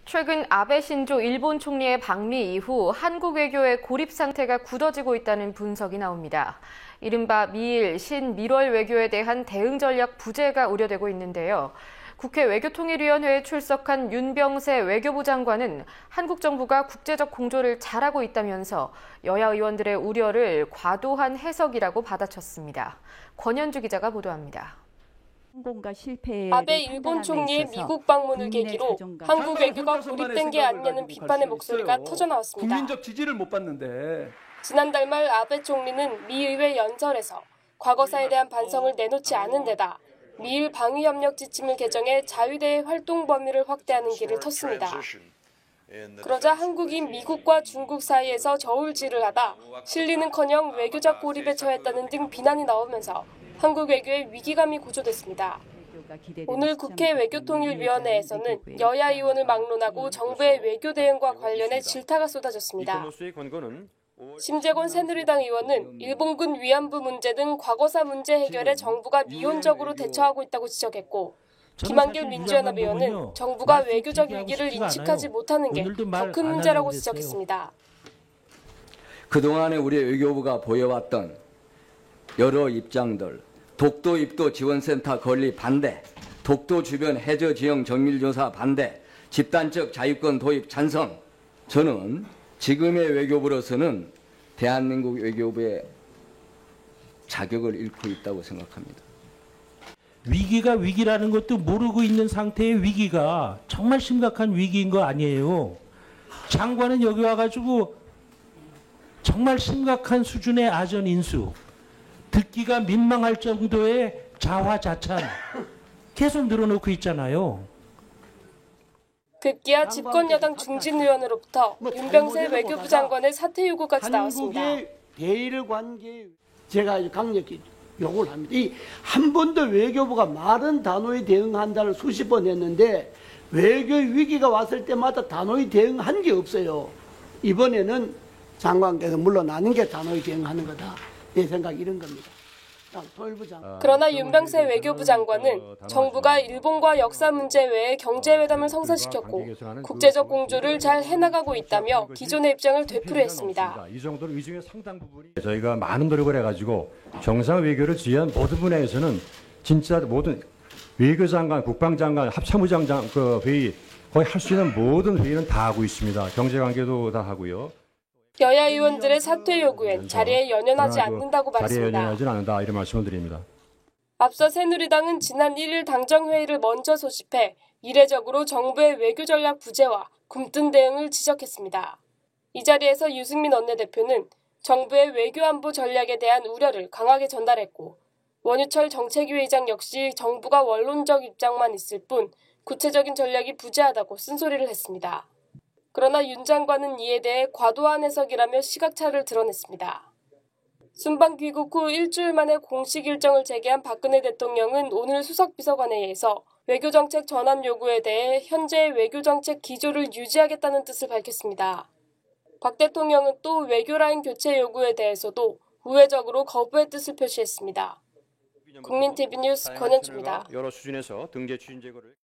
최근 아베 신조 일본 총리의 방미 이후 한국 외교의 고립 상태가 굳어지고 있다는 분석이 나옵니다. 이른바 미일, 신미월 외교에 대한 대응 전략 부재가 우려되고 있는데요. 국회 외교통일위원회에 출석한 윤병세 외교부 장관은 한국 정부가 국제적 공조를 잘하고 있다면서 여야 의원들의 우려를 과도한 해석이라고 받아쳤습니다. 권현주 기자가 보도합니다. 아베 일본 총리의 미국 방문을 계기로 한국 외교가 고립된 게 아니냐는 비판의 목소리가 터져나왔습니다. 국민적 지지를 못 받는데. 지난달 말 아베 총리는 미 의회 연설에서 과거사에 대한 반성을 내놓지 않은 데다 미일 방위협력 지침을 개정해 자위대의 활동 범위를 확대하는 길을 텄습니다. 그러자 한국이 미국과 중국 사이에서 저울질을 하다 실리는커녕 외교적 고립에 처했다는 등 비난이 나오면서 한국 외교의 위기감이 고조됐습니다. 오늘 국회 외교통일위원회에서는 여야 의원을 막론하고 정부의 외교 대응과 관련해 질타가 쏟아졌습니다. 심재권 새누리당 의원은 일본군 위안부 문제 등 과거사 문제 해결에 정부가 미온적으로 대처하고 있다고 지적했고, 김한길 민주연합 의원은 정부가 외교적 위기를 인식하지 못하는 게 더 큰 문제라고 지적했습니다. 그동안에 우리 외교부가 보여왔던 여러 입장들, 독도 입도 지원센터 건립 반대, 독도 주변 해저 지형 정밀조사 반대, 집단적 자유권 도입 찬성. 저는 지금의 외교부로서는 대한민국 외교부의 자격을 잃고 있다고 생각합니다. 위기가 위기라는 것도 모르고 있는 상태의 위기가 정말 심각한 위기인 거 아니에요. 장관은 여기 와가지고 정말 심각한 수준의 아전 인수, 듣기가 민망할 정도의 자화자찬 계속 늘어놓고 있잖아요. 급기야 집권여당 중진 의원으로부터 윤병세 외교부 장관의 사퇴 요구까지 나왔습니다. 한국의 대일 관계 제가 강력히 요구를 합니다. 이 한 번도 외교부가 말은 단호히 대응한다를 수십 번 했는데 외교 위기가 왔을 때마다 단호히 대응한 게 없어요. 이번에는 장관께서 물러나는 게 단호히 대응하는 거다. 내 생각이 이런 겁니다. 그러나 윤병세 외교부 장관은 정부가 일본과 역사 문제 외에 경제회담을 성사시켰고 국제적 공조를 잘 해나가고 있다며 기존의 입장을 되풀이했습니다. 이 정도로 이 중에 상당 부분이 저희가 많은 노력을 해가지고 정상 외교를 지휘한 모든 분야에서는 진짜 모든 외교장관, 국방장관, 합참의장 그 회의 거의 할 수 있는 모든 회의는 다 하고 있습니다. 경제관계도 다 하고요. 여야 의원들의 사퇴 요구엔 자리에 연연하지 않는다고 자리에 말했습니다. 연연하지는 않는다 이런 말씀을 드립니다. 앞서 새누리당은 지난 1일 당정회의를 먼저 소집해 이례적으로 정부의 외교 전략 부재와 굼뜬 대응을 지적했습니다. 이 자리에서 유승민 원내대표는 정부의 외교안보 전략에 대한 우려를 강하게 전달했고, 원유철 정책위 의장 역시 정부가 원론적 입장만 있을 뿐 구체적인 전략이 부재하다고 쓴소리를 했습니다. 그러나 윤 장관은 이에 대해 과도한 해석이라며 시각차를 드러냈습니다. 순방 귀국 후 일주일 만에 공식 일정을 재개한 박근혜 대통령은 오늘 수석비서관회의에서 외교정책 전환 요구에 대해 현재의 외교정책 기조를 유지하겠다는 뜻을 밝혔습니다. 박 대통령은 또 외교라인 교체 요구에 대해서도 우회적으로 거부의 뜻을 표시했습니다. 국민TV 뉴스 권현주입니다. 여러 수준에서 등재 추진 제거를